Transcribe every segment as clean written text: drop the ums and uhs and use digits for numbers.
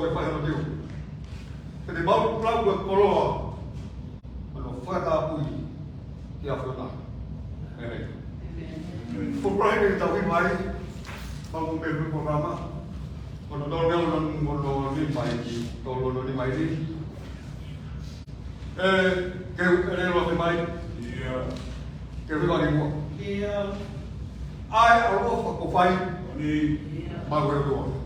que faz no teu. Ele mal para o colo, quando faz a pui, que a flor é. Por para ele está bem mais, para o meu programa, quando dou meu não nem mais, dou não nem mais que ele não tem mais, que ele vai embora. Ai, a roupa que faz, mas o resto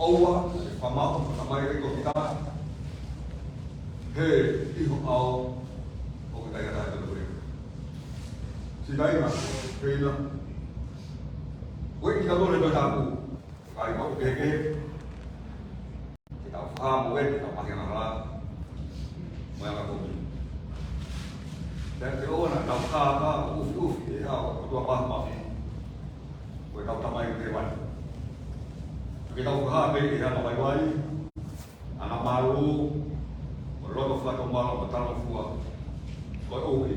Owa, pamau, kamay ko kita. He, iho au, o kita kata itu boleh. Sidai mah, kena. Wei kita boleh bertaku. Kalau kau keke, mau tak pakai masalah, mau yang aku beli. Dan kalau nak tahu dia tu apa masih, kau tahu tamai kedepan. Kita tahu beli dia tamai bayi, anak malu, berlaku flat malu betal fuah, kau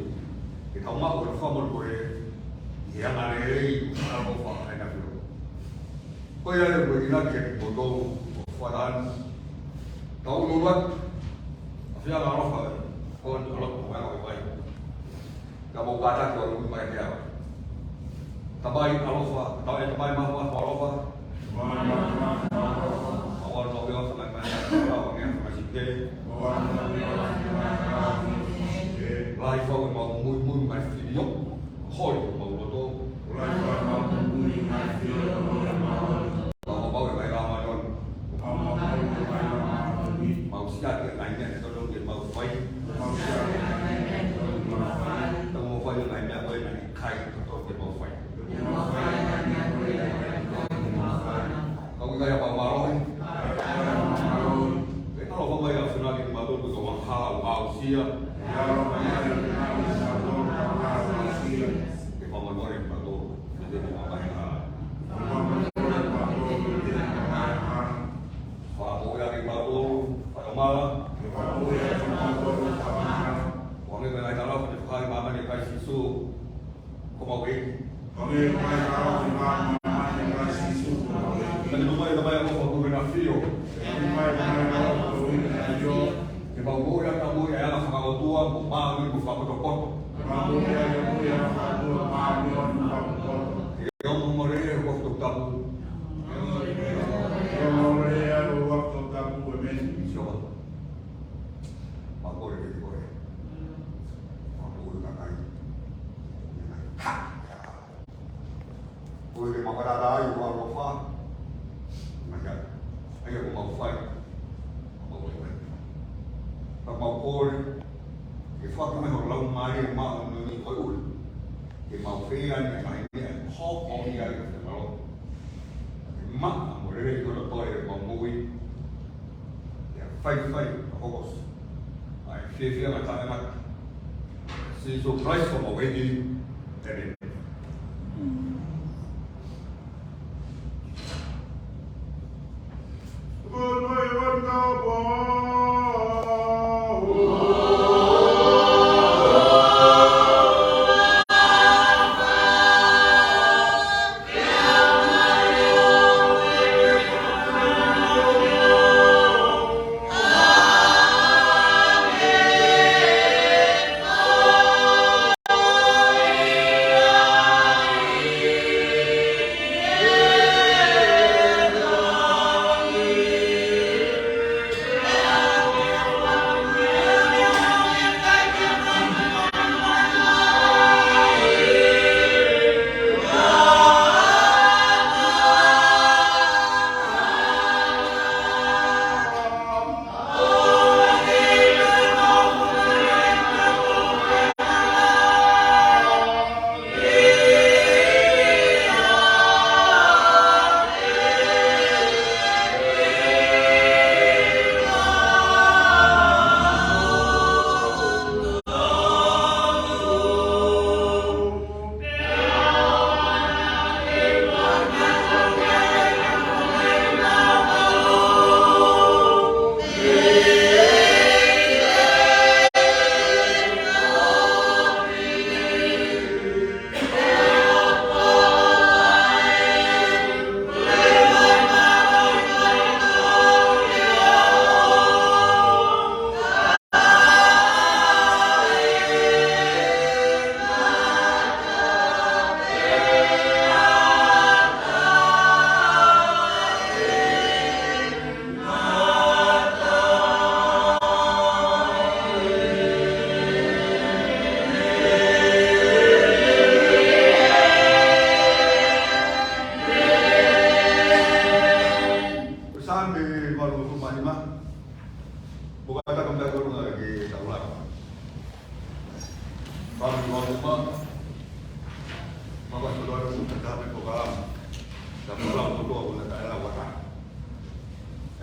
kita mau berfaham boleh, yang ada ini kalau faham enak dulu. Kau yang begini kita bodoh, fahaman, tahu luar, siapa orang faham, kau orang orang baik. Kamu kata kalau lebih baik dia. Tabai alofa, tabai mahwa alofa. Awal novio sama mana, awal ni masih ke. Life awal mau mui masih video, hoi mau loto. Kalau mau yang baik lama don. Mau siap yang lainnya itu dong dia mau fight. Yang lainnya boleh naik kai atau dia mau fight. Kau gaya bawa kita kalau bawa yang sudah di batu tu sama hal ausia. Kita mau goreng batu, jadi mau main hal. Kalau yang di batu, pada malam. Kami mengenai dalam penyukai mama di kai sisu, kau mau beri? Kami mengenai dalam mama di kai sisu, dan rumah yang terbaik aku waktu benafio. Rumah yang terbaik aku waktu benafio. Ibawu yang kamu yang anak kau tua, mama ni buka potokot. Ibawu yang kamu mama ni buka potokot. Yang memulai waktu kamu. Yang memulai waktu kamu bemen. Siapa? Aku boleh boleh. Boleh makan ada ibu apa? Macam, ayo mau fight, mau boleh. Tak mau boleh. Ifak kami orang mari mau ni kau ul. Mau fian yang lainnya, hok mau dia itu kalau. Mak boleh kalau toy mau mui. Ya fight fokus. Ay fian macam mana? Si surprise como vedi, jadi.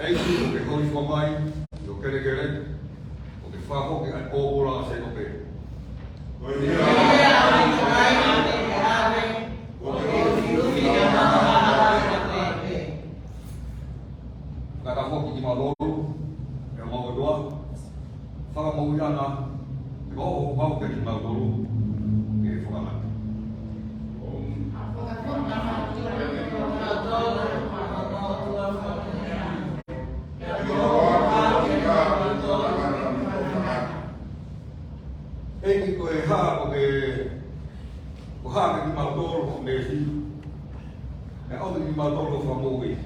Ei si o ke hoi whamai, o kere kere, o ke whako ke ai kōpura se no pe. Kaka hoki ki malolu, e mau doa, whaka mau iana, e o mau ke ki malolu, ke whakamata. Eki ko e haa ko haa ke ki malolu ko mesi, e au ki malolu whamui.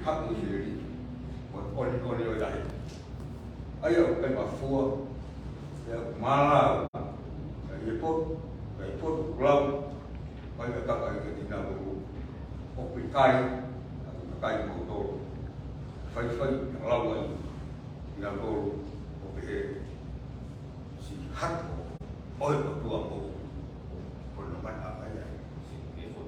hak musiri on yo dai ayo kai ba fu ya mala ipot glau kai ka kai ke dina bu o kai mo to fai lau ai dina to o ke si hak oi ko tua ko ko no man apa ya si ke fo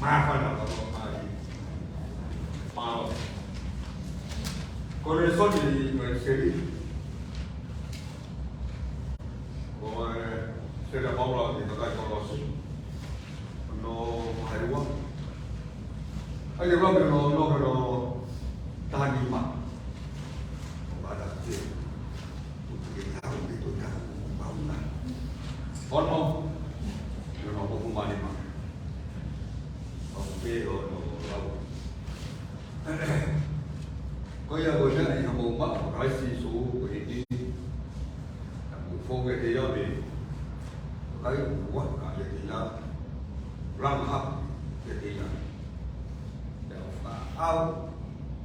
ma phải là mà có đề xuất gì người sẽ đi rồi sẽ là bao lâu thì nó lại có lối nó hay quá ai cũng biết nó tahan di mak pada dia untuk kita itu dah bangunan ono nó cũng mà đi mà ông bê rồi nó lâu có giờ người này là một mất một cái xì số của đi một phố cái thế đó thì cái quá cả cái thì là răng hấp cái thì là ao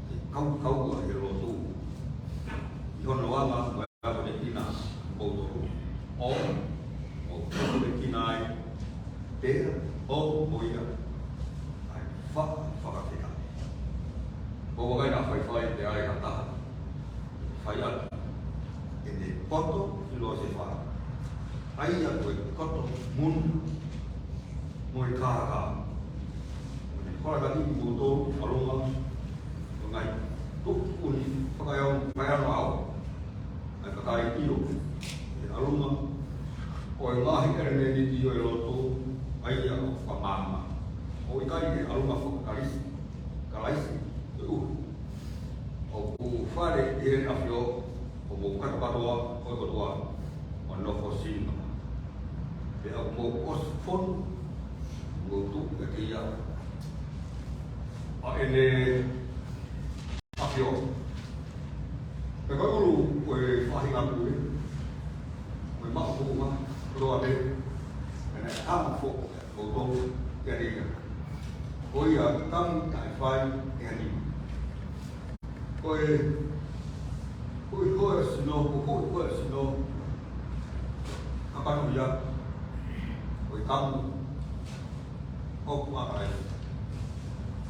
thì không gọi là lô tu còn nó mà người ta có thể tin là bầu tổ ó một cái tin này thế ô bồi à phát cái gì bầu cái nào phải để ai cả ta phải là cái gì foto thì lo sẽ phải ai là người có tổ muốn ngồi cả kalau tadi butuh kalau ngai tuh pun pakai mau pakai itu alumni oi ngai kerana ni dia itu ayah pamama oi kai alumni kalais o fare dia afio o bukan padoa o padoa ono fosin dia mau osfon butuh ketia ini afio. Kalau dulu, fahim aku ni, mak aku mah, kalau ada, am fo, foto jadi, ya, tam tai fai jadi, sino, apa namanya, tam, apa lagi?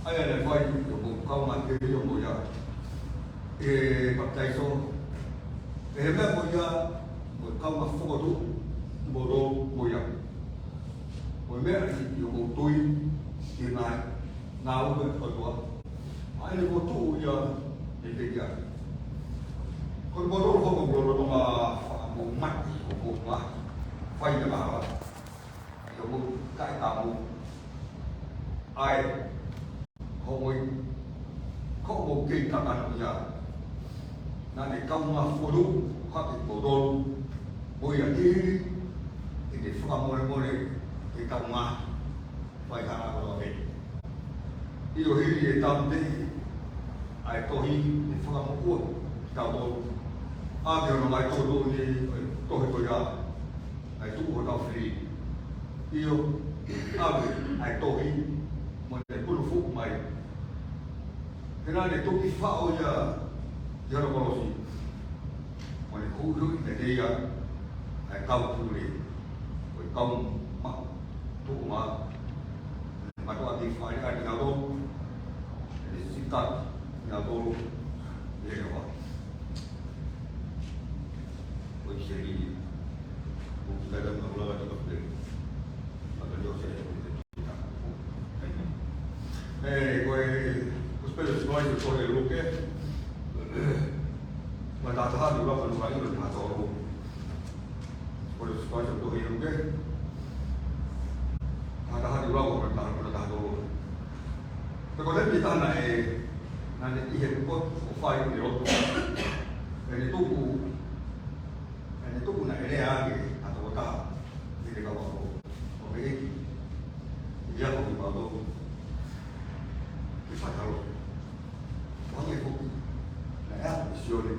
Ai là coi của một câu mà kêu cho một giờ thì bậc thầy số thì hôm nay một câu mà không có đủ một đô một giờ một mét là chỉ một túi tiền này nào cũng phải có ai là một túi giờ thì giờ còn một đô không một đô mà một mắt của một mà quay cho bảo kiểu một cái tàu ai không một kinh các bạn bây giờ là để công phụ đủ hoặc là bộ đồn bây giờ đi thì để phòng môi này thì công mà phải thằng nào đó về đi rồi thì tâm đi ai tôi thì phòng một cuốn tàu đồn điều nó lại tôi đồn thì tôi bây giờ ai tụ hội tàu free yêu ai tôi một cái cuốn phụ mày cái này để tôi đi phao giờ nó có gì mà để khu vực để đi để công thu đi rồi công mà thu mà tôi đi phải là nhà tôi để xin tặng nhà tôi để được không với sẽ đi cũng sẽ được một lần cho được và cái điều sẽ để coi spero sbaglio il cuore del Luque ma da tanto di roba non vai in una toro spero sbaglio il cuore del Luque ma da tanto di roba non tanto da toro perché quando mi sta nelle ihe pot o fai di rotto e tu na ere anche a trovata di cavolo o vedi via con il vado di fare ogni poco la missione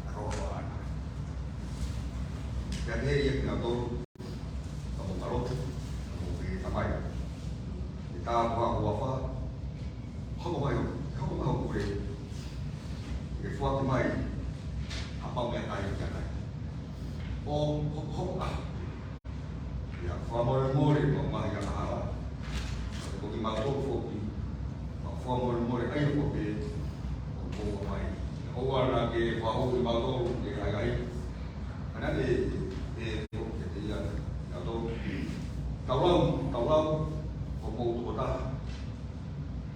a roba jadi yang atau kamu taruh kamu di tamai kita apa không có quyền cái phó thứ mày bao mẹ này cái này không ya phó mua để mà ya hả có cái màu tốt phổ biến phó mua để ấy phổ biến của mày ô là cái phó ô cái màu tốt để cái anh ấy thì cái gì là tốt tàu lông một tổ ta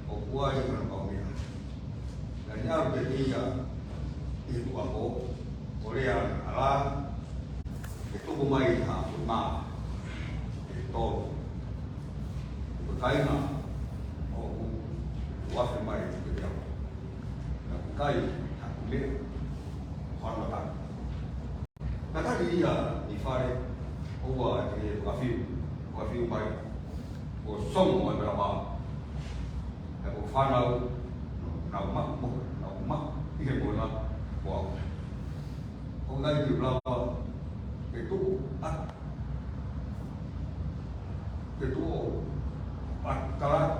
một qua những cái công việc là nhau về đi đi tụ phố đây là cái tụ mày thả mà cái to cái mà qua phải mày cái điều là cái thằng biết hoàn toàn cái khác đi đi pha đấy over cái qua phim mày của sông ngoài bờ bờ là của pha nào mắc cái hiện là của hôm nay thì là cái tụ cả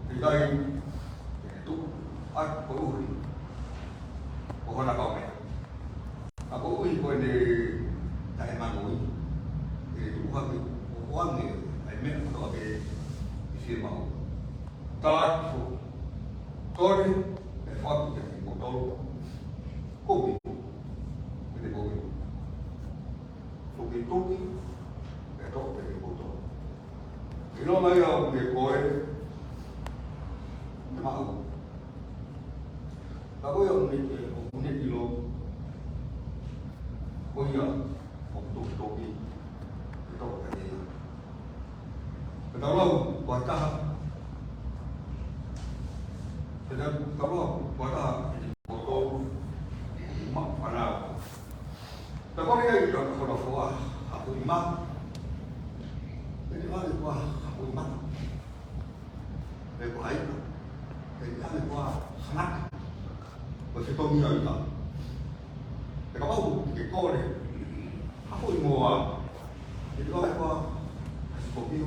thì đây cái tụ có ủi của con là cậu này có ủi của này tại mà ủi thì tụ hoa người phải biết có cái phim màu tôi để phát triển một tôi cố bị cái cố bị tốt để tốt về cái bộ tôi thì nó lấy việc của em mà và có ông nhận gì luôn bây giờ một tụ tôi đi tốt cái gì cái đó lâu quá ta cho nên đó là quá là của tôi mắc phần nào tôi có cái gì đó không được phố tôi mắc cái đó là qua tôi mắc để của ấy để ra được qua mắc và khi tôi nghĩ rồi đó thì có bao cái cô này hồi mùa thì có phải qua mục tiêu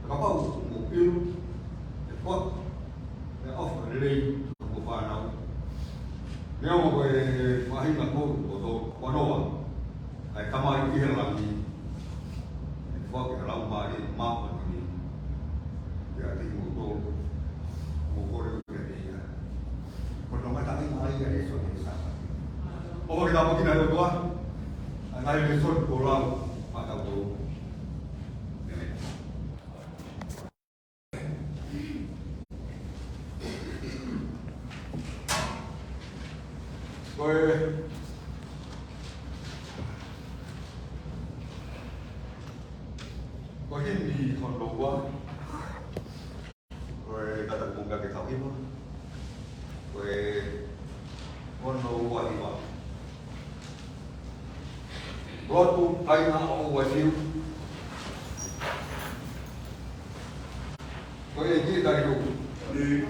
có bao mục tiêu để có offer lên một vài nào nếu mà về mà hình là cô của tôi quá đồ phải tham ai kia làm gì có cái lòng mà đi mau hơn thì thì một cô đều thì một trong các cái nói cái đấy rồi thì sao ô cái nào cái này được quá ngay cái số củaเราmà tao tôi rồi có hiên gì còn đủ quá rồi ta tập cùng cả cái thảo hiên luôn rồi con đâu qua thì vào brought to I now with you có gì đây đủ đi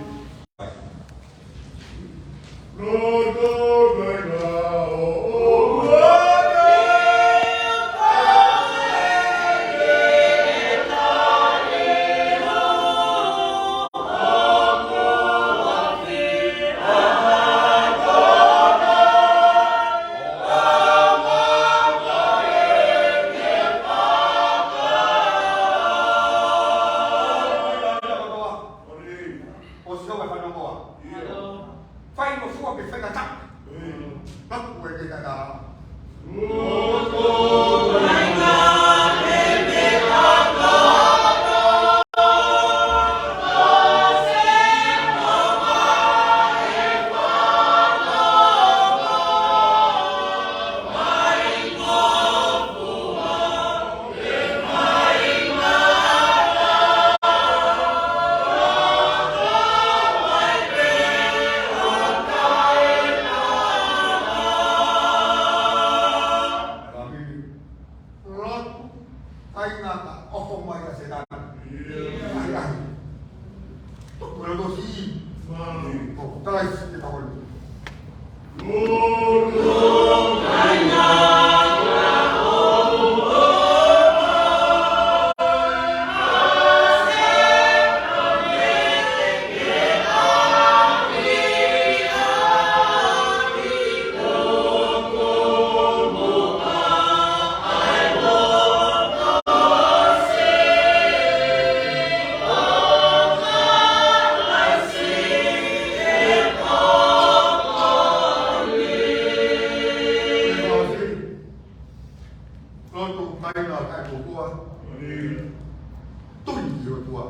yo tua.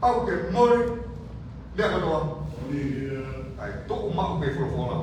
Au ke moi le ka toa. Ai to ma ko pe fo la.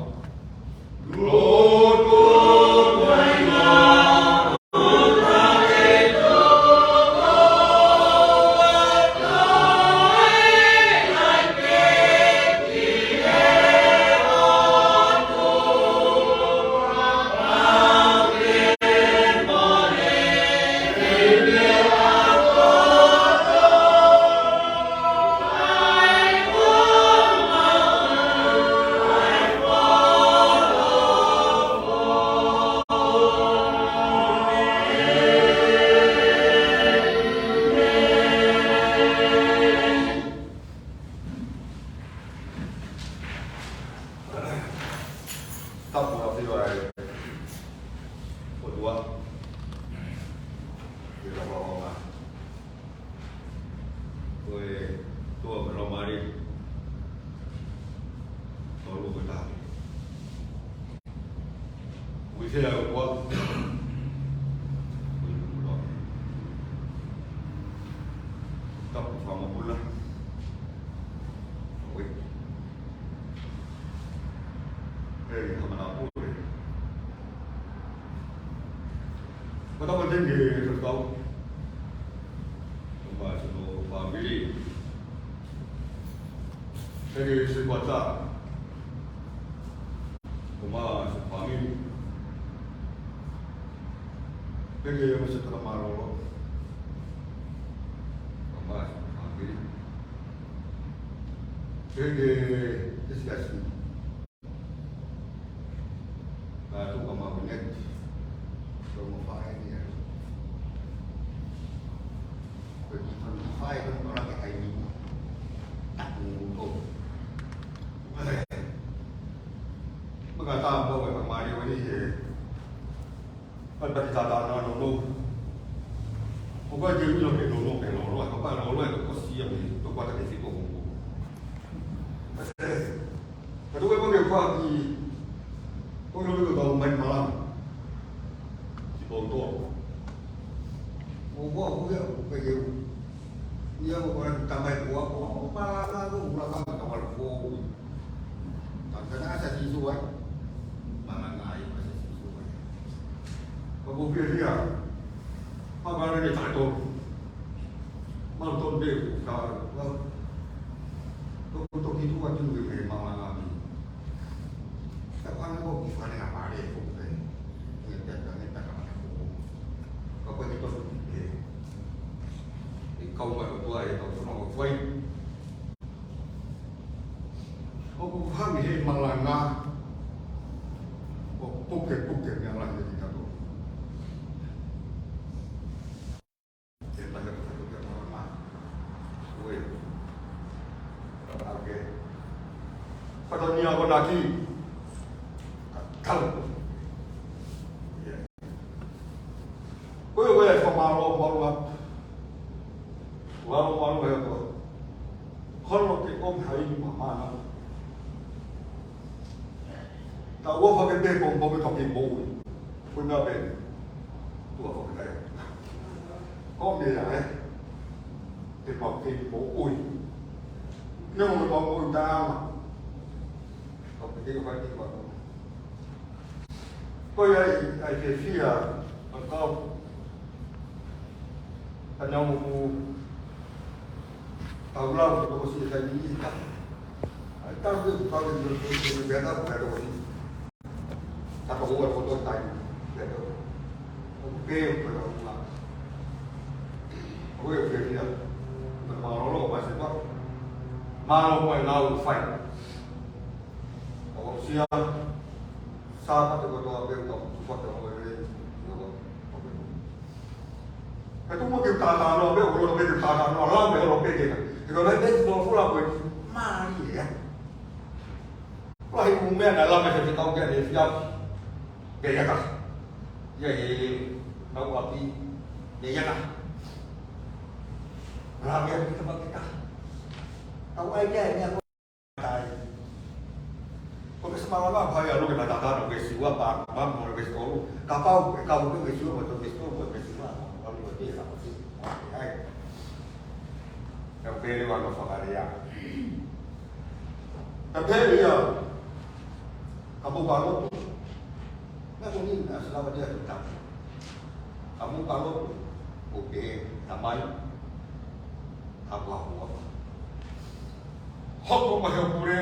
Kata penting di Sestau, rumah seluruh famili, dari sekuasa, rumah famili, dari masa termarolo, rumah famili, dari diskusi, lalu rumah banyak, rumah famili. Phải không có cái thầy tắt nguồn mà người ta đâu phải bằng mai đi với gì anh bật ra đàn nó nổ không có gì như cái nổ rồi không phải nổ rồi có xí gì tôi qua cái gì cũng mà tôi có điều khoa thì tôi nói được đầu mình mà làm chỉ bầu to không có cái gì yang orang tambah buah buah malah tu ulah kan kamar buah tak kena asal siswa malah ngai asal siswa kalau dia apa dia tak tahu malah tu dia kalau untuk itu waktu dia malah ngai tak kan kau bukan apa dia bukan dia tak kamar buah kau pergi tu không phải của tôi tổng số nó quay có cũng khác gì mà là nga có bốc kẹt yang là gì cả rồi hiện tại là phải cái mà ui ok phải có nhiều con đá chi thằng quay phòng mà lo Walau itu, kalau kita hari ini mana, tahu apa kita pun tak boleh, pun tak boleh, tu apa kita, kau dia kita pakai boleh, ni orang boleh dah, kau pergi ke mana kau, kau yang Asia, kau, anakmu tahu lah untuk khusus saya ini tak, tahu tu kalau berbeza bukan ada khusus, tak tahu apa foto tadi, betul, okey kalau lah, okey dia, bermalu masih tak, malu pun lau fine, kalau siapa sahabat tu kalau apa tu support orang lain, itu mungkin tak lo, orang lebih tak lo, orang lebih dia. Kalau dia mau pulang pun mari ya. Kalau ibu mena dalam macam kita tahu dia siap gaya kah? Ya tahu api gaya kah? Rakyat kita kita tahu aja ini aku kalau semalam apa ya lu kita tahu ke siwa pak, mam mau ke sekolah, kapau kau ke siwa betul betul ke siwa, kalau dia apa sih? pele wa no fakaria ta pele ya kamu kalau na kunin na selawa dia tetap kamu kalau oke tamai apa huwa hok ko mahe pure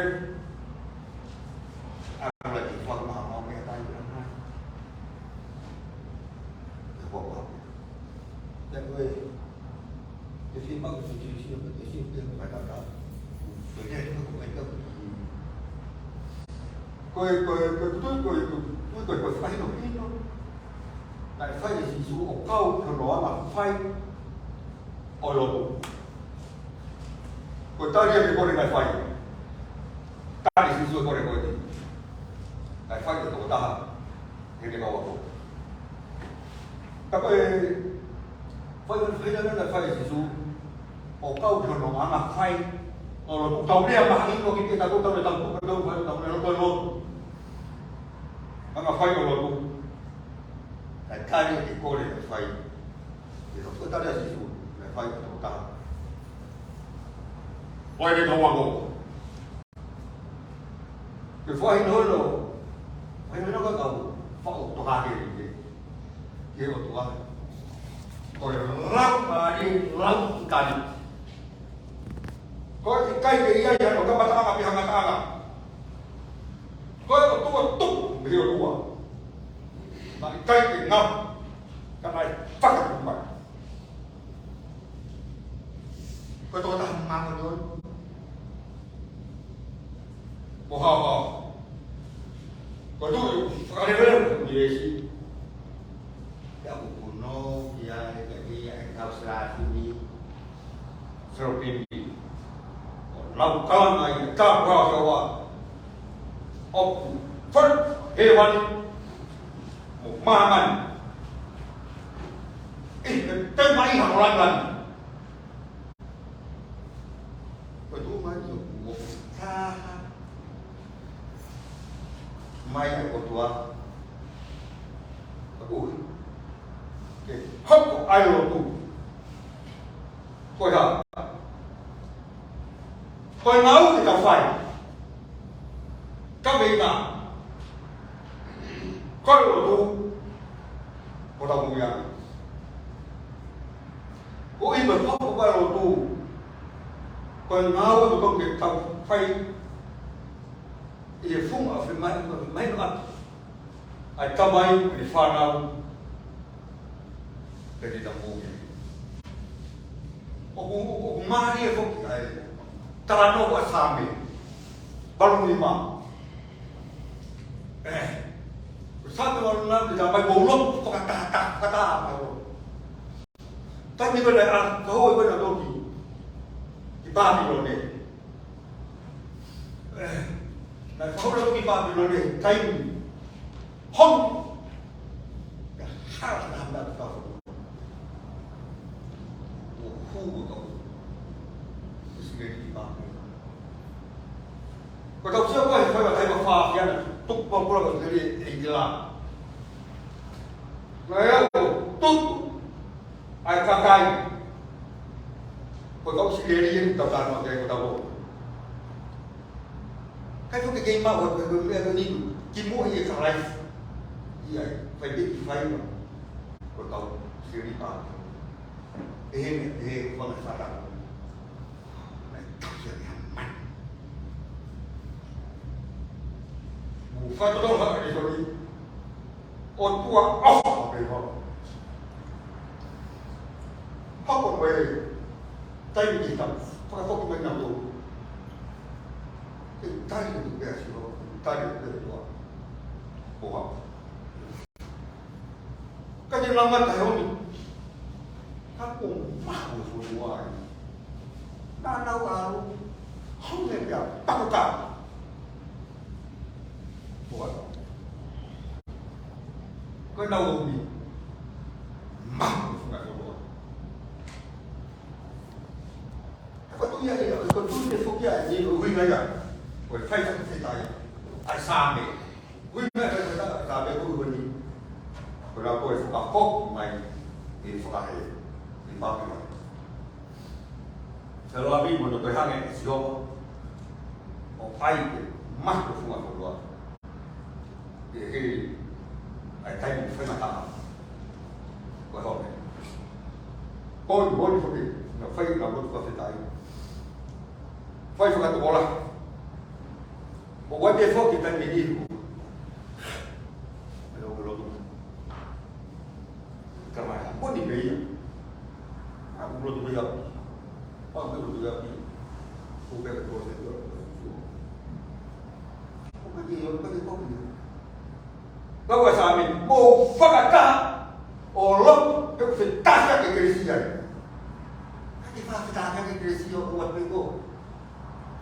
aku lagi fak ma me ta yu na ko dan gue cái phim bao giờ chỉ siêu cái siêu tiên phải tạo ra rồi đây nó cũng thành công coi phải nó ít thôi tại phải thì chỉ số ốc câu thằng đó là phải ở lộn coi ta đi coi này phải ta đi chỉ số coi này tại phải thì tổ ta thì cái nào cũng các phải nó là phải chỉ số ốc câu thằng đó là phải ở lộn tàu đi mà anh nó cái tàu này tàu đâu phải tàu này nó coi luôn nó phải ở lộn tại cái này thì cô này phải thì nó ta là chỉ số là phải tổ ta quay đi thằng hoàng cái phải nói rồi phải nói nó có cầu phẫu thuật hà thì kia của tôi rồi lắm mà đi lắm cả đi có cái gì vậy nó có bắt ăn bị hàng ăn có tôi túc hiểu đúng mà cái gì ngâm cái này phát được vậy có tôi ta mang rồi bộ họ có tôi có đi lên gì gì đã bộ nó thì cái anh thao sra thì sro pin lòng con này cao cao cho ông phân hệ văn một ma man ít cái máy hàng lần rồi tôi mới dùng một tha máy của tôi ui cái hấp của ai rồi tôi coi hả coi nấu thì chẳng phải các vị mà coi rồi tôi có đồng mùi à có in bật hấp của ai rồi tôi coi nấu thì công việc tàu phay thì phung ở phía máy nó ăn ai cầm ai thì pha nào để đi tàu mùi ông ma đi không ai ta nó có sao mình bao nhiêu mà sao nó làm thì bài bổ lắm có cả ta tất nhiên cái này ăn cơ hội cái nào đâu thì 3 million này này không đâu cái 3 million này thay không hai làm được đâu khu của cậu cái gì mà có đâu chưa có phải là thay bằng pha kia này túc bằng cái là cái gì làm này túc ai khang khai có đâu sẽ đi tập đoàn mọi người có đâu cái cái game mà cái gì kim mũi gì thằng này gì vậy phải biết phải mà có đâu sẽ đi vào thế con phải làm này tập sẽ làm mạnh phải cho nó phải rồi ôn qua off rồi thôi không còn về tay mình chỉ tập phải không mình làm đủ tay mình để xuống tay mình để xuống phù hợp cái gì làm mất phải không các cùng bảo xuống ngoài đã đâu vào không thể gặp bao cả phù hợp cái đầu bị mỏng phải không có tôi vậy rồi còn tôi thì không vậy như người huynh ấy rồi rồi thay trong thế này ai xa mình huynh ấy người ta lại ra bên tôi bên đi rồi là tôi phải phốt mày thì phải thì bao nhiêu Kalau abi mau tu hang eh siapa, mau pai ke, mah tu semua keluar. Jadi, ai tai pun phải mata, kau tahu ni. Bon pergi, nak fai nak buat apa tai. Fai suka tu bola. Buat dia fok kita ni. Kalau kerana apa ni gaya? Aku belum tu gaya. Aku belum tu gaya. Aku belum tu gaya. Aku pergi kau ni. Kau rasa amin? Mau fakata, orang tu fitah ke Kristian. Kaki fakta ke Kristian buat begitu.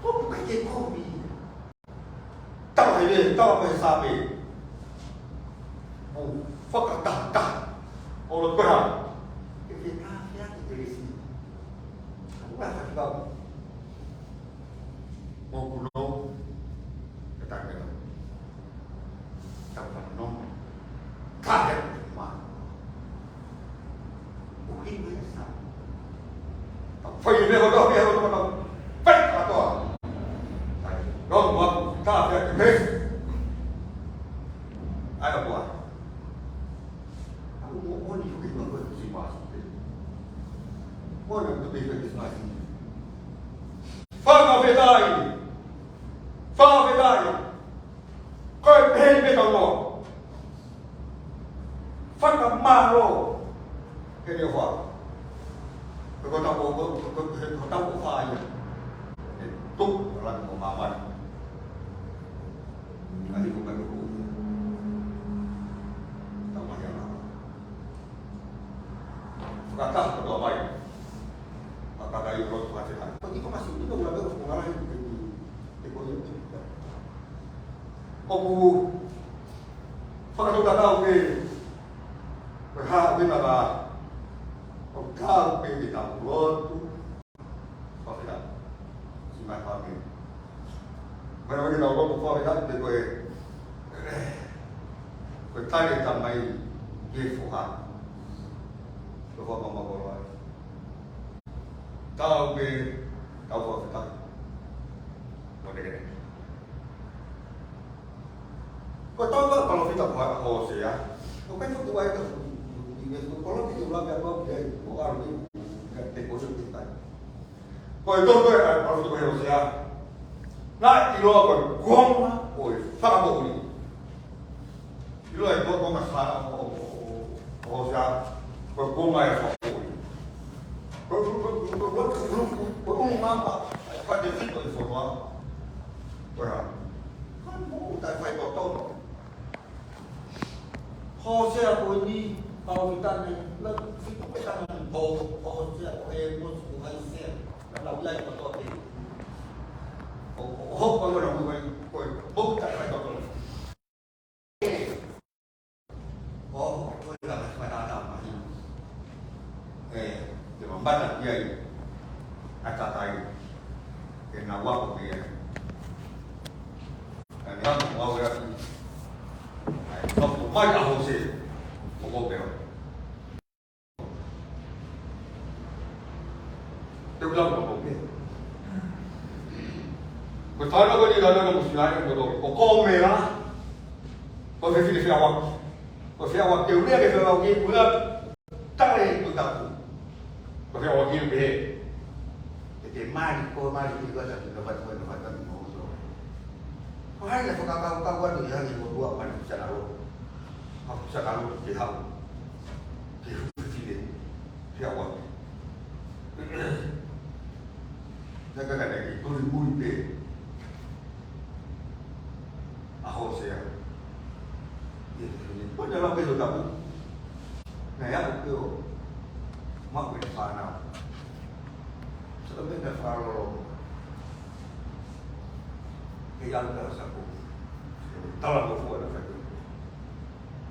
Kau bukan kau ni. Tahu ni, tahu apa sahaja. Mau fakta. Orang berang, kita lihat dari sini. Apa yang kau mau kuno? Kita kena, kita kuno, kaget mana? Mungkin biasa. Fai ni kalau dia kalau baik atau, kalau buat tak ada kes, ada buat. Onde eu fiz uma coisa de baixo. Onde eu também fiz mais. Fala a verdade. Fala a verdade. Qual é o bem do Lord? Fala malo. Que ele fala. Eu vou dar um falha. Tu lá no mamãe. Aí como é que eu kata ketua baik, maka dari itu menghasilkan. Bagi kau masih itu berapa pengaruh di ekonomi kita. Kamu, kalau kita tahu ke, berhak bina kau pergi tahu tu, kau tidak, simak kami. Mana kita tahu kau tidak itu kau tadi tamai Yesuhan. Bapak mama bawa, tahu apa kita, boleh kan? Kau tahu tak kalau kita buat hos ya, kau kan tu buat itu, kalau kita ulang apa dia, bukan ni, deposit kita. Kau itu kalau tu buat hos ya, nak ilo kau gong lah, kau faham apa ni? Ilo itu kau masalah hos ya. Berguna ya berguna apa? Pada itu semua berapa? Kan mau tak fai total. Hosea pun ni kalau kita ni, lalu kita ni Hosea pun bukan Hosea, lalu lagi total ni. Oh, kalau orang bukan tak fai total. Oh, kau dah fai total. Membaca dia acatai kena waktu dia dan yang mau dia kalau mai aku sih mau bela dia bilang mau bela betul aku ni kalau muslim ni betul kau merah kau fikir awak teori dia kalau kita buat tak leh tu tak Porque o aqui o que é mágico juga dan dapat motor. Hai lah kau tu yang ibu dua mana bisa lalu. Aku bisa lalu di hal. Di presiden. Di awal. Jaga kan lagi tuli deh. Aku saya. Ini pun dalam betul tak. Nah ya betul. Mak boleh faham. Sebab dia faham. Yang tersaku. Tahu apa buat apa itu.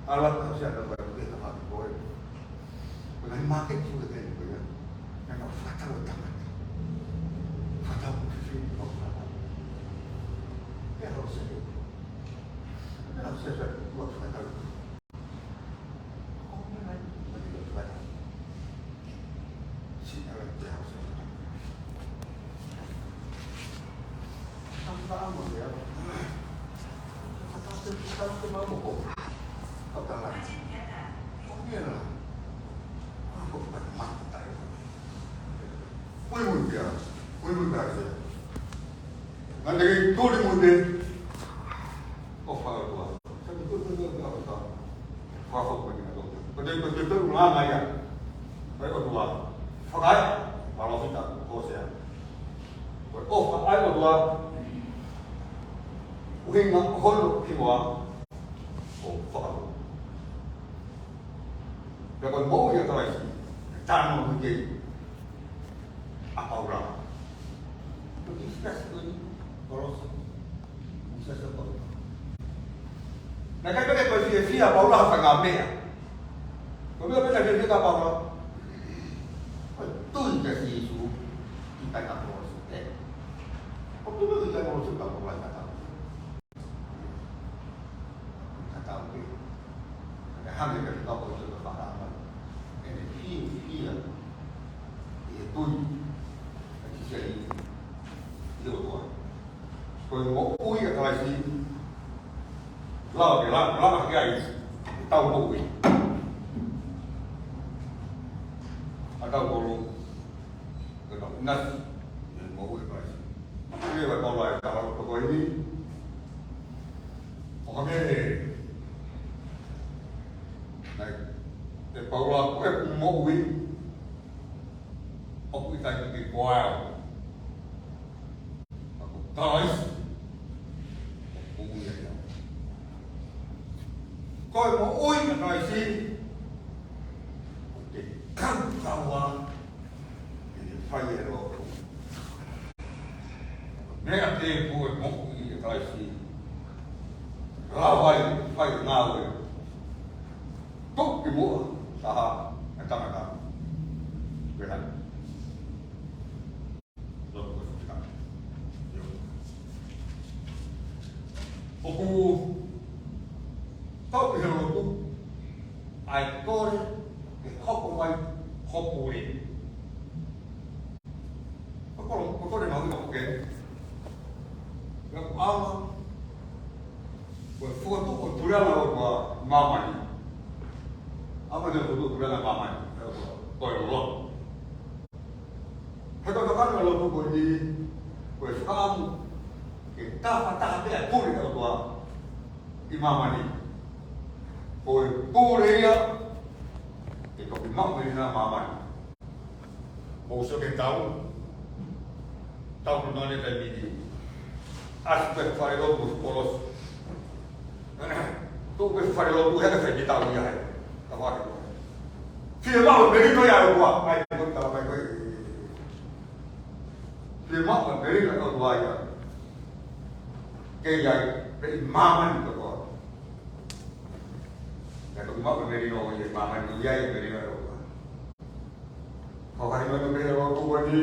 Allah tak siapa buat kita faham boleh. Bukan market juga kan boleh. Yang fatal utama. Fatal sih. Ya harus itu. Harus sesuatu buat fatal. Sao cái máu một cục không ta làm có nghĩa là không phải mặt tại mùi kìa mùi cả gì anh đây tôi đi mùi đi không phải là sao tôi khoa học mình là còn đây tôi cũng làm này à đấy còn là phải cái mà nó phải tạo có sẽ rồi ô phải ai còn là hình nó hôn khi mà ồ phải rồi còn mỗi việc thôi tan một cái gì apa orang discuss ini kalau bisa seperti nah kan kita pergi via Paula sangat mea kalau kita pergi via Paula betul jadi isu kita tak proses betul kita proses tak Paula kata ada hal yang kita tahu itu kefahaman ini via itu jadi itu tuh. Kalau mau ui cái thời gì, lo thì lo cái gì, tao ui, tao ui, cái đó nát, mau ui cái gì, cái này tao lại tao cái gì, có cái này, để bảo là cái mau ui, ui tại cái wow. Thôi coi một ôi mà nói gì thì không sao thì phải rồi nghe thì vui một cái nói gì lao phải ngao rồi tốt cái mũa sao hả trong này không về đây Oku tau ke hero ai kore ke hopo mai hopo ri ko mau no ke ga ama ko foto ko turala ko mama ni ama de foto turala mama ni ko ro heto ka kan lo ko ni ko kamu kita patah dia puri kalau tua imam ni, puri ya, itu imam ni nama mama ni, musuh kita tahu mana tadi ni, aspek farelo tu polos, tu farelo tu ada kerja tahu ya, tahu apa? Firman beri tu ya gua, ai pun tahu apa gua, firman beri tu gua ya. Cái gì để maman của con, cái tụi mất về đi rồi vậy maman như dây về đi rồi, họ hay nói về rồi tôi quên đi,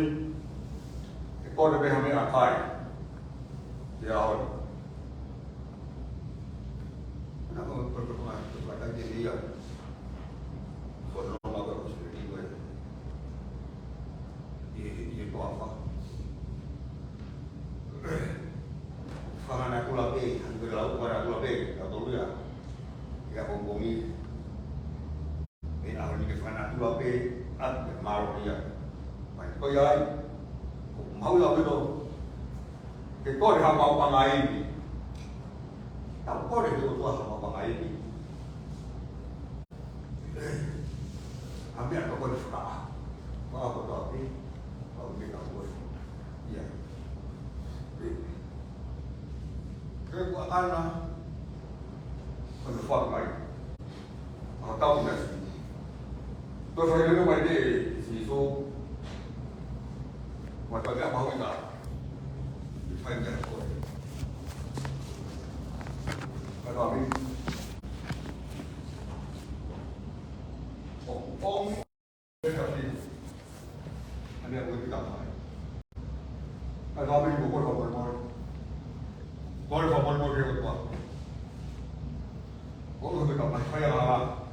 cái con nó về không biết ăn phải, rồi, nó còn còn cái gì vậy, còn nó mà còn xử lý vậy, gì có apa? Kalau anak pulau B, hampir laut pada pulau B, atau lu ya, ya bumi. Ini awal ni anak pulau B, ada malu dia. Macam kau yang mau yang itu, kau dah mau pangai ni, tak kau dah tu mau pangai ni. Ambil kau dah suka, kau kau tahu ni, kau ni kau ya. Cái của anh là còn phật này ở tông này tôi phải đến ngoài để chỉ số mà tôi đã bao giờ phải nhận rồi và đó đi ông cái gì anh em mới gặp phải và đó mình cũng có một Boleh bawa mobil ke tuan. Kalau kita nak kaya lah,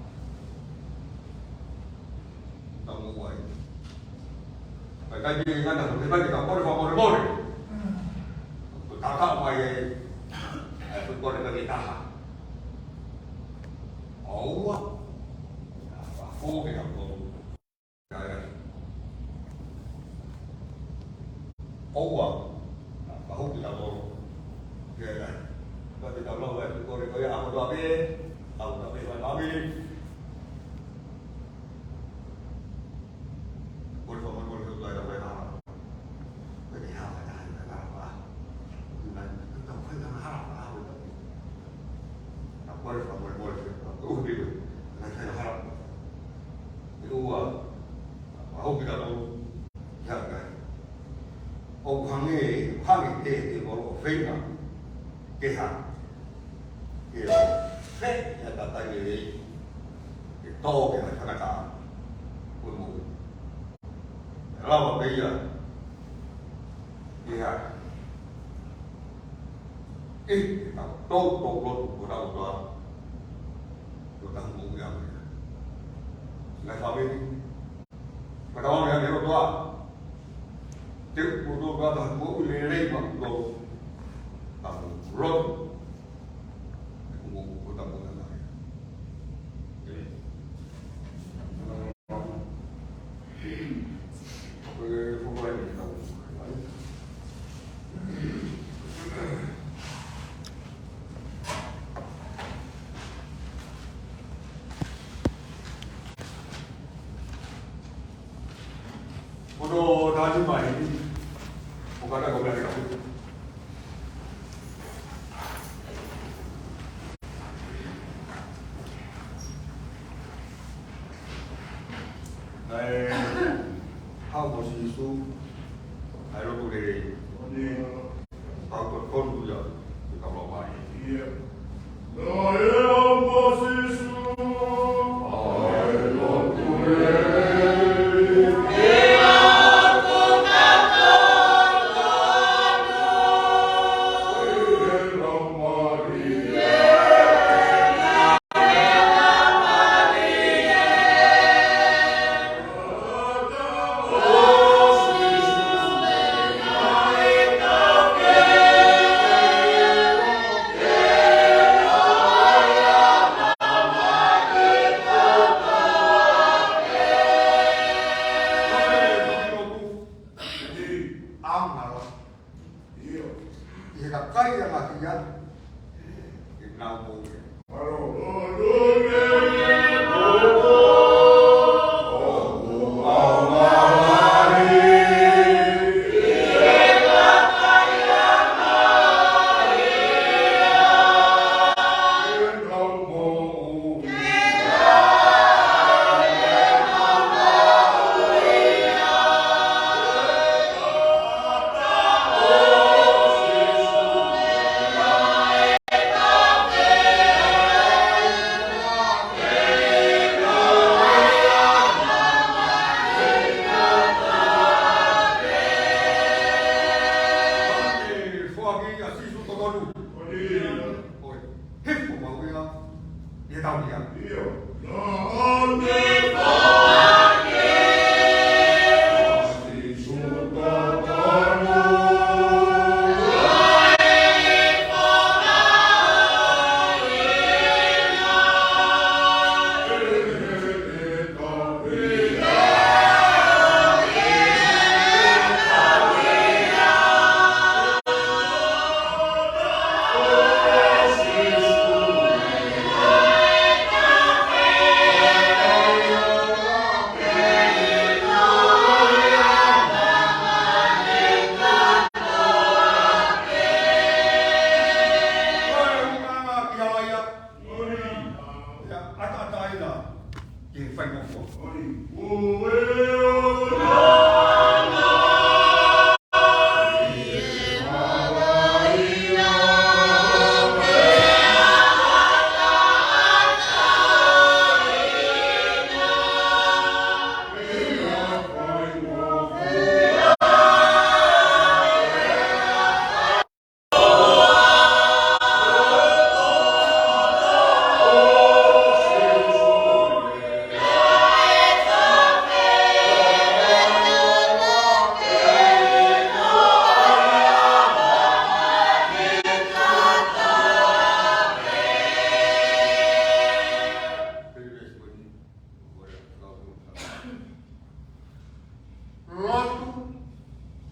tak muai. Kalau dia kan dah kita kita boleh bawa mobil. Tak tak mai, tu boleh bagi tak. 好啊，科技又多，係好啊，科技又多嘅，我哋就攞嚟我哋去阿布達比，阿布達比去哪邊？我哋講我哋嚟到去下，佢哋下係係嘛？唔係就去緊下啦，去到。我哋講我哋都去邊？嚟睇下。itu aku kita tahu ya kan orang ni di bawah fina keha kilo fe ya kata ni itu ke kata pun lalu dia dia tahu tahu yang là sao bên mà đó là nếu đó tiếng của tôi có thằng mũi lên bằng đồ tầm rốt ngủ của tầm một lần này không quay được đâu Udah tadi main, bukan ada goblok lagi. Hao một sĩ số, hai lô đề, hao tuần con bây giờ thì cầm lọ bài. Rồi một sĩ số, hai lô đề.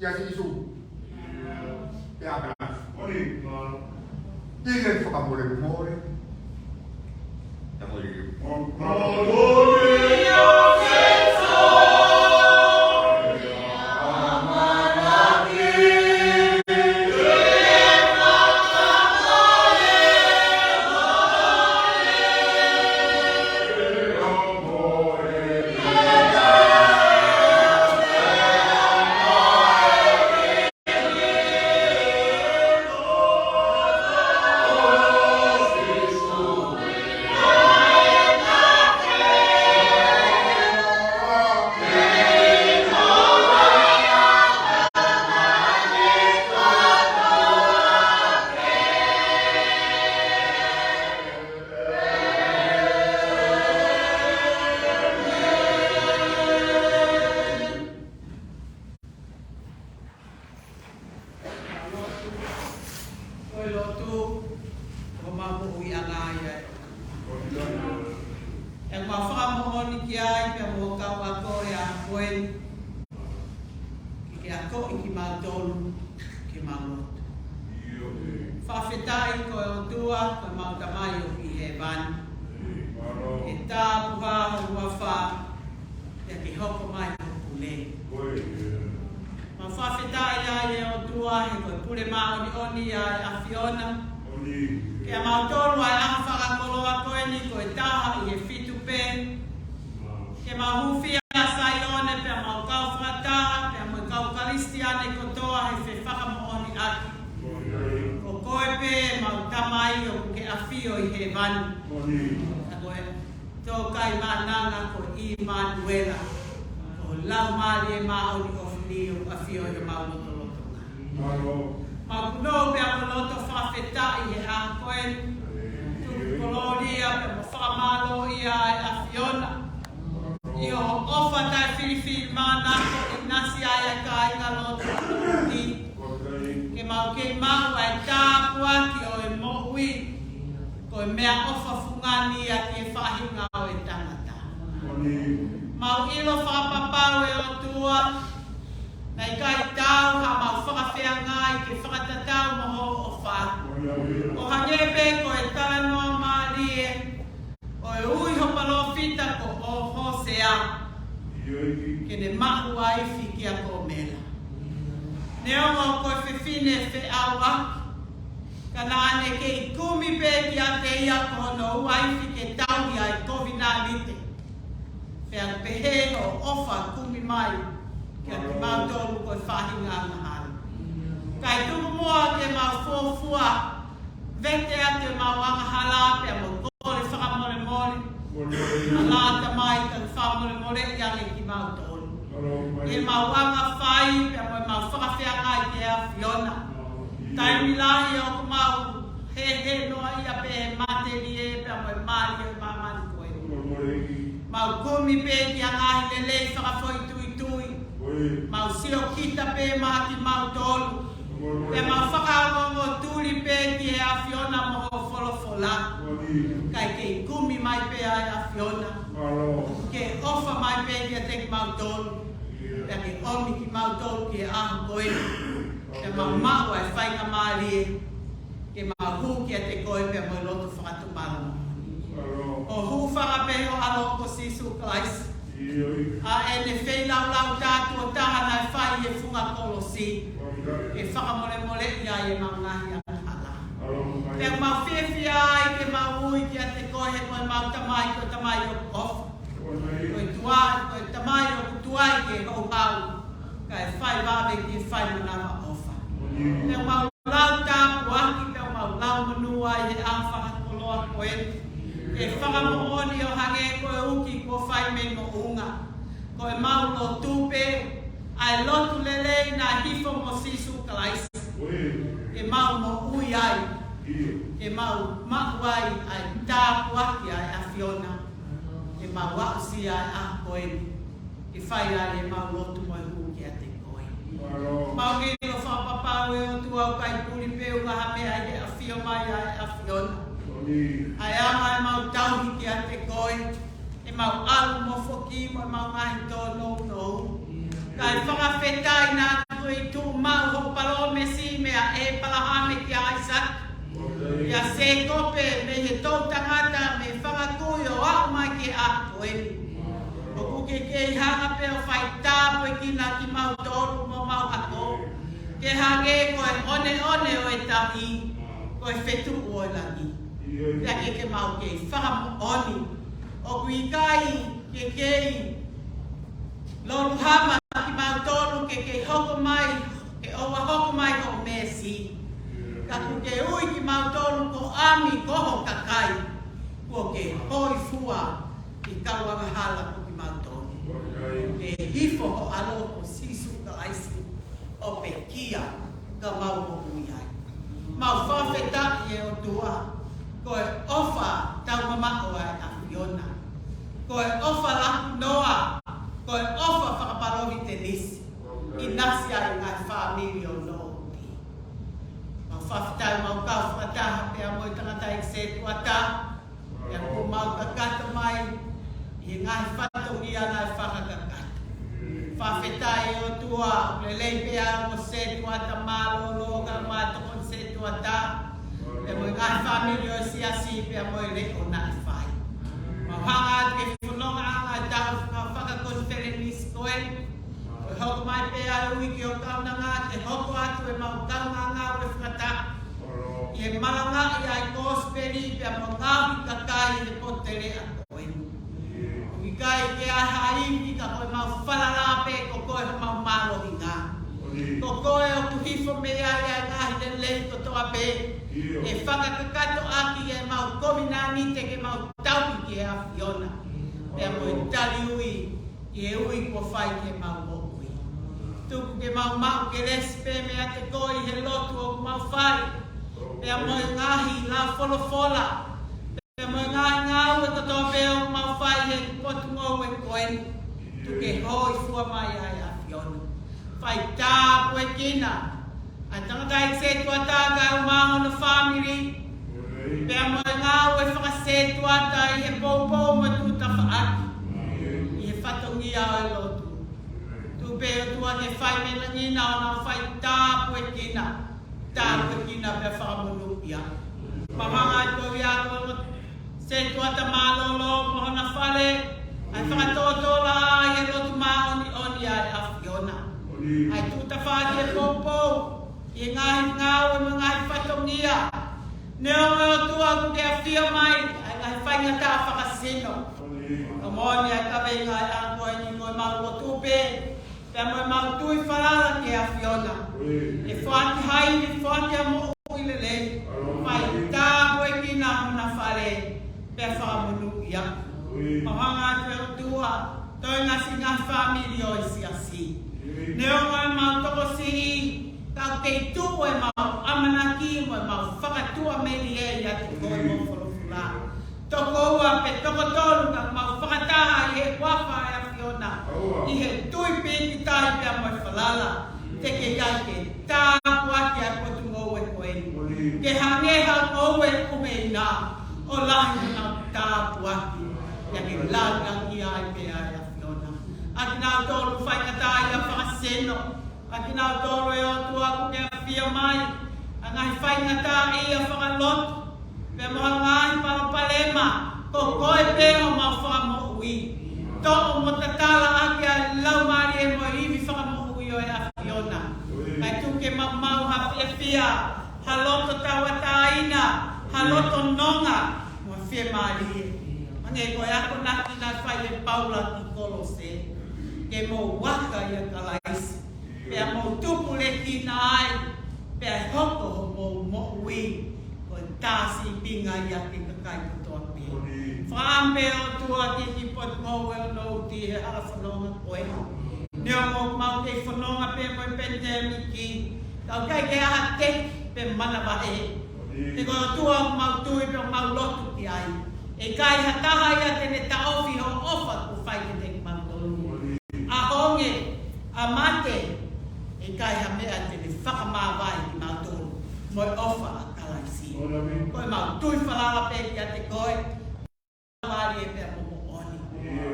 kia si isu. Kia belas. Ori. Tige whakamore more. Ta mori. Kai whakawhetai nā koe Pea se kope me he tau tangata me whangakui o au mai ke ako e. O kuke ke hanga pe o whai tāpo e kina ki mau tōru mo mau ako. Ke hange koe one o e tahi, koe whetu o e langi. Pea ke mau ke whakamu oni. O kui kai ke kei loru hama ki mau tōru ke hoko mai, ke owa hoko mai ko mesi. Ka kuke ui ki mau tōru ko ami koho kakai. Ko ke hoi fua ki kauanga hala ko ki mau tōru. Ke hifo ho alo ko sisu ka aisi o pe kia ka mau ho ui ai. Mau whawheta i e o tua. Ko e ofa tau mamako ai a Fiona. Ko e ofa laku noa. Ko e ofa whakaparohi te nisi. I nasi ai ngai whamiri o no. Whawhitai mau kau whakataha pia mo i tangata i se tuata. Pia ko mau kakata mai. I ngai whatongi ana i whakakakata. Whawhitai o tua. Lelei pia mo se tuata malo loga mātokon se tuata. Pia mo i ngai whamiri o siasi pia mo i leko na i whai. Mau hanga ke whanonga anga i tau whakakonferenis koe. Hoko mai pea ui ki o kaunanga, te hoko atu e mau kaunanga o e whakata. I e malanga i ai kōsperi pia mo ngāwi kakai te potere a koe. I kai ke aha iwi ka koe mau whalala pe ko koe ho mau malo i ngā. Ko koe o kuhifo mea i ai ngahi te lei to toa pe. E whakakakato aki e mau kominani te ke mau tauki ki e a Fiona. Pea mo i tali ui, i e ui ko whai ke mau mo. Tuku ke mau ke respe me a te koi he lotu o mau whai. Pea mo i ngahi la wholofola. Pea mo i ngahi ngau e katoa peo mau whai he potu ngau e koen. Tuke hoi fua mai ai a Fiona. Whai tāpu e kina. A tangata i se tuata ka u maho na whamiri. Pea mo i ngau e whakase tuata i he poupou ma tuta whaaki. I he whatongi au e lotu. Peo tua te whai me langina o nā whai tāpu e kina. Tāpu e kina pia whakamunu ia. Mamanga i koe ia koe se tua ta mālolo mohona whale. Ai whakatotola ai he lotu mā oni ai a Fiona. Ai tuta whāti e poupou. I ngahi ngāu e mga i whatongia. Neo me o tua ku ke a whia mai. Ai ngahi whainga tā whakasino. Kamoni ai kawe ngai a koe ni koe mau o tupe. Pea mo mau tui whalala ke a Fiona. E whaati hai, e whaati a mo ui lelei. Whai tāpo e kina hona whare. Pea whakamunu ia. Mahanga te o tua. Toi ngasi ngā whamiri o isi asi. Neo mai mau toko sihi. Kau kei tu e mau amanaki mo e mau whakatua meri e ia te koe mo wholofula. Toko ua pe toko tolu ka mau whakataha i he wafa e a Fiona. I he tui pēki tai pia mo e whalala. Te ke kai ke tāpu ake a potu ngou e koe. Ke hangeha ngou e ume i nā. O lahi nā tāpu ake. Ia ke langang i ai pia e a Fiona. Aki nā tōru whaikatai a whakaseno. Aki nā tōru e o tua ku ke a whia mai. A ngai whaingata e a whakalotu. Pea moha ngai parapalema. Ko koe peo mau whakamo ui. Tō mo tatala ake a laumari e mo iwi whakamohui o e a Fiona. Kai tuke mau ha whia. Haloto tawataina. Haloto nonga. Mo whia maari e. Mange koe ako naki na whai e Paula ki Kolose. Ke mo waka i a kalaisi. Pea mo tupu le ki na ai. Pea hoko ho mo ui. Koe tāsi pinga i a ke kakai kutoa pia. Whaampe o tua ki pot ngau e o nou ti he ala whanonga koe. Neo mo mau kei whanonga pe mo i pandemiki. Kau kai ke aha te pe mana wahe. Te koe o tua mau tui pe o mau lotu ki ai. E kai hataha ia tene taofi ho ofa ku whai ke te ki mau tolu. A honge, a mate. E kai ha mea tene whakamāwai ki mau tolu. Mo i ofa a kalaisi. Koe mau tui whalala pe ki a te koe. Mari e pia momo oni.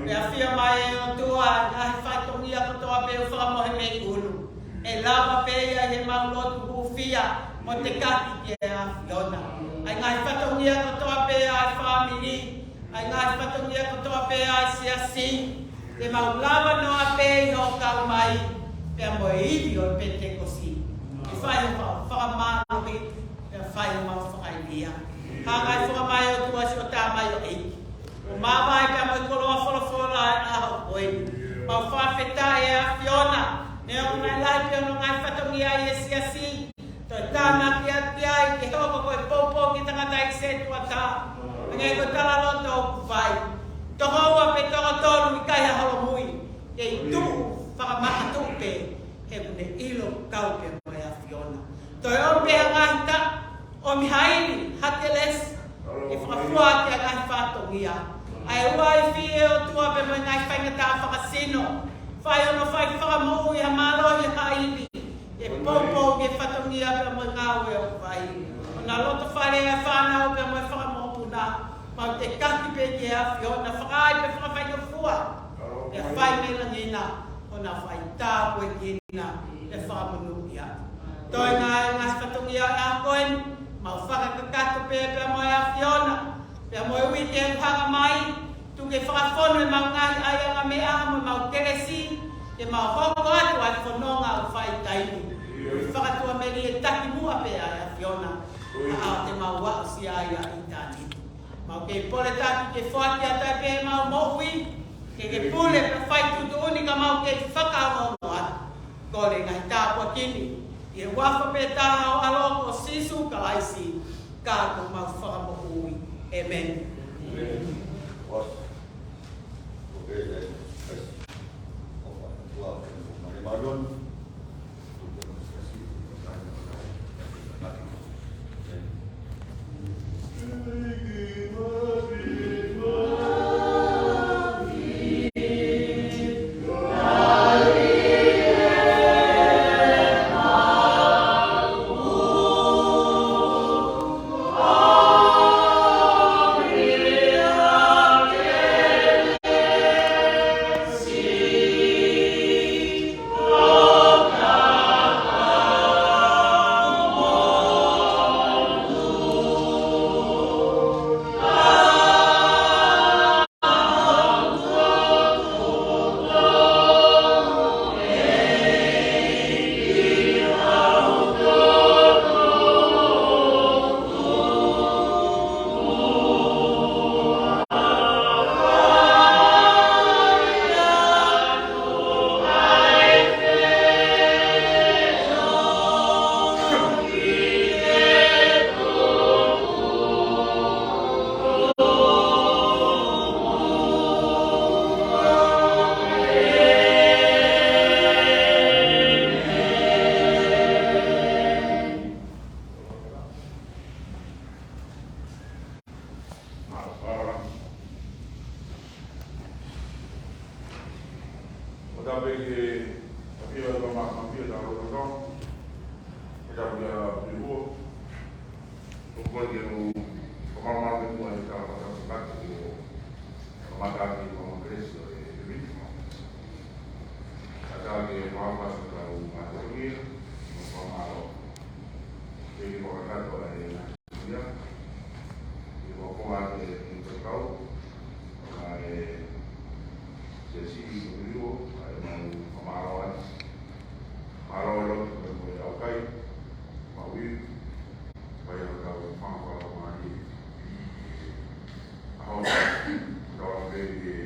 Pea whia mai e o tua, ngahi whaitongi a kotoa pe o whakamohe me ulu. E lava pe ia he mau lotu hu whia, mo te kaki ki e a Fiona. Ai ngai whatongia kotoa pe ai family, ai ngai whatongia kotoa pe ai siasi, te maulawa noa pe i ho kau mai, pe a moe iwi o Pentekosi. E whai o whakamānori, pe a whai o mau whakailia. Ka ngai whakamai o tua si o tā mai o eiki. O mawai pe a moe koloa wholofola e aho koe. Mau whawheta e a Fiona, ne o ngai lai pe o ngai whatongia i e siasi. Toi tāna ki ati ai, ke hoko koe pōpō ki tangata i se tua tā. Ngai ko tala loto o kuwhai. Toho ua pe tonga tonu i kai haholo mui. E i tu, whakamaka tupe, he mune ilo kau pe mai a Fiona. Toi o pe hangahita, o mihaini, hateles, e whakafua ki a ngai whātongia. Ai ua i fie o tua pe mai ngai whaingata whakasino. Whai ono whai whakamohu i ha malo i ha iwi. E pōpō ke whatongia pe mo ngāwe o whai. O nā loto whare a whānau pe mo whakamohu nā. Mau te kaki pe ke a Fiona, whakai pe whakawhai o fua. E whai me langina, o nā whai tāpue kina, e whakamunu ia. Toi ngā whatongia a koen, mau whakakakato pe mo a Fiona. Pe mo ui te uhanga mai, tu ke whakafono e mau ngai aianga me amo, mau teresi, e mau hoko atu ai whanonga o whai taini. Whakatua meri e taki mua pe a Fiona, a te mau wau si ai a i tāni. Mau ke pole taki ke whaki a tai pe mau mohui, ke pule pe whai tutu unika mau ke whakaongo atu. Kore ngai tāpua kini, i e wafa pe taha o aloko o sisu kalaisi, kāko mau whakamohui. Amen. Marion. Gracias.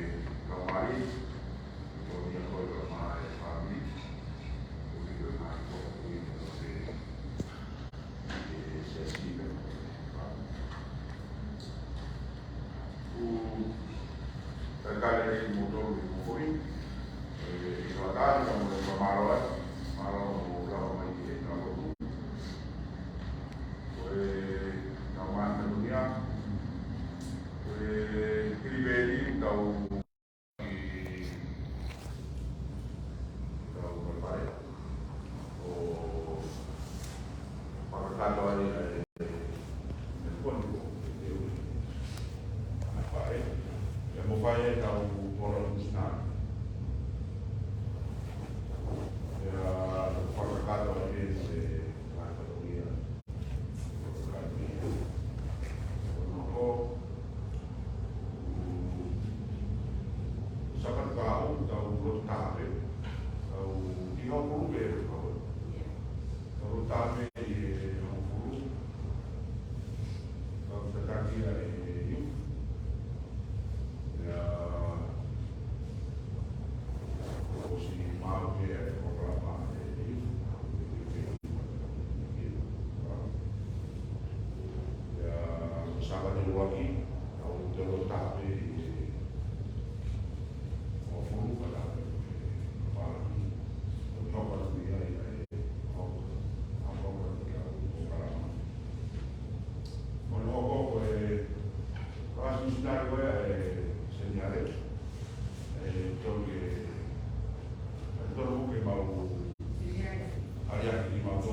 Allá aquí mató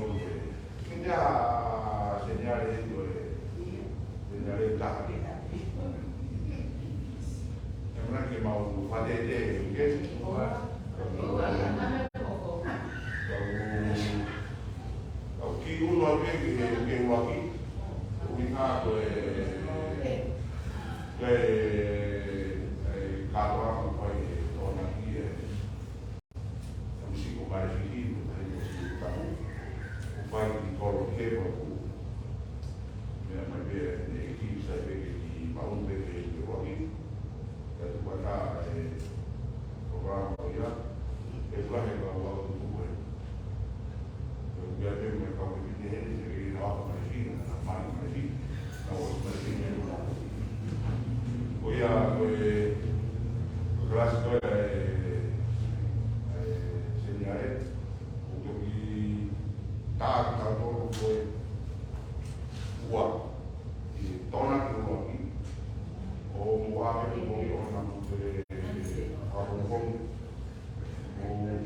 que ya señales señales tadi. Yang mana que mau pada dia ke Kau kiu no que waki uinga kalwa pai ona ki musiko mai fiki pai di kolo ke me mai be ki sai be ki mau be ke waki ya tu kata orang ya itulah yang kau tu buat biar dia mereka memilih dari awal masih masih awal masih oh ya kelas tu senyare untuk di tak tahu buat di tonak dulu lagi oh buat itu orang untuk orang pun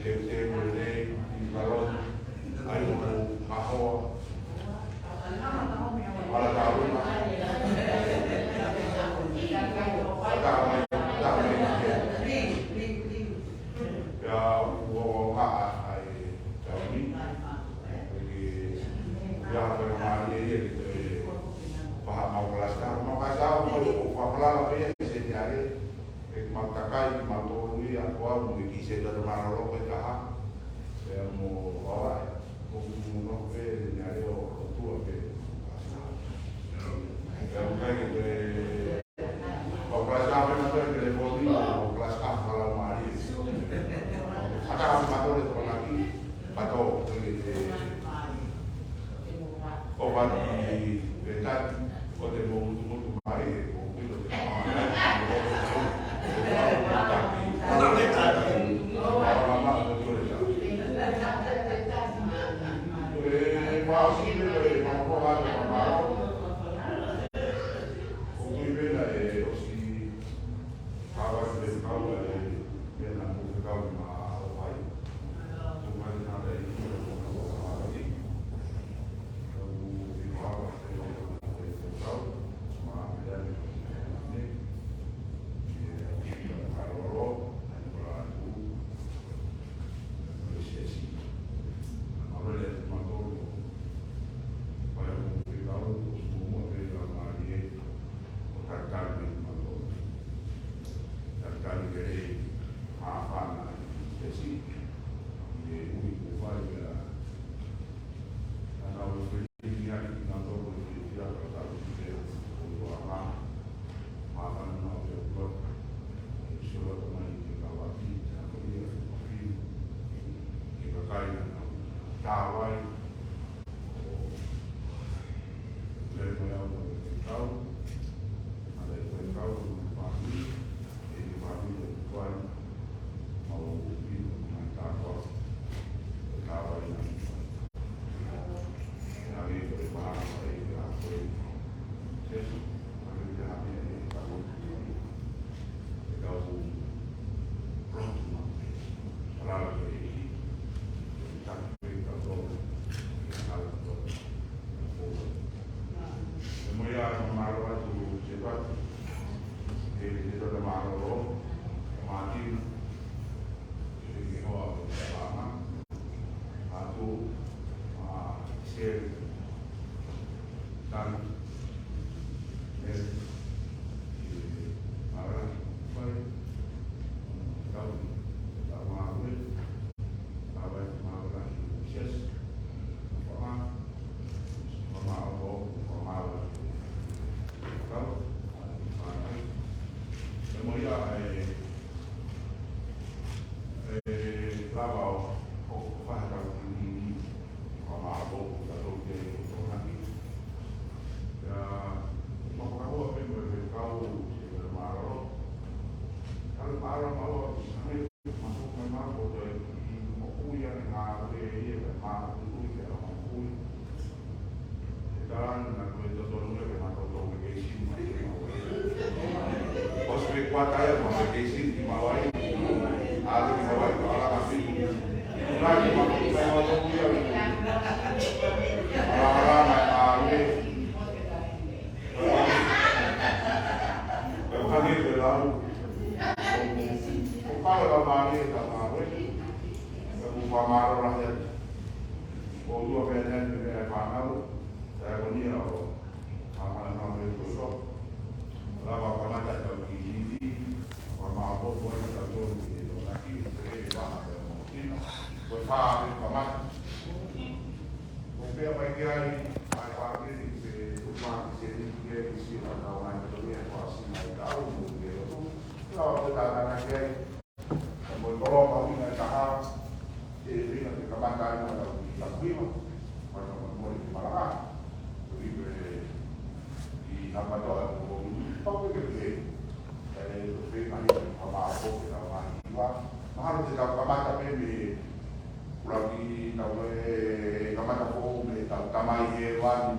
cek boleh kalau ayo maho ala tahu ya wo ka ai kami ya bermali paham mau kelas mau kasau mau paham apa ya sejarah mau kakai mau tolui aku mau dikisah dari mana lo ke kah ya mau bawa uno ve nyare o tu ke ya bukan que o kelas apa nanti que le podi o kelas apa kalau mari ada apa motor itu lagi pato o pati betat o de muito mari o pilo de Kuataya mengkesi di mawai, ada di mawai kalau kasih, lagi mau punya o lua pe ne me pa na lu ko ni o ama na me ko so la va pa na ta ki ni o ma bo bo ta to ni do na ki e va na mo ki no ko fa pa ma o pe pa ki ai ai pa ki se tu ma se ni ki e si na na na to ni ko si na ka o mo ke o la o ta na ki mo to ro pa ni na ka ha e ri na ka ba ka na la prima quando mo di parà vive di abbattere un po' perché lo prima io parlavo poco da avanti ma non si da kamata per me lagi da kamata po me da kamai e wani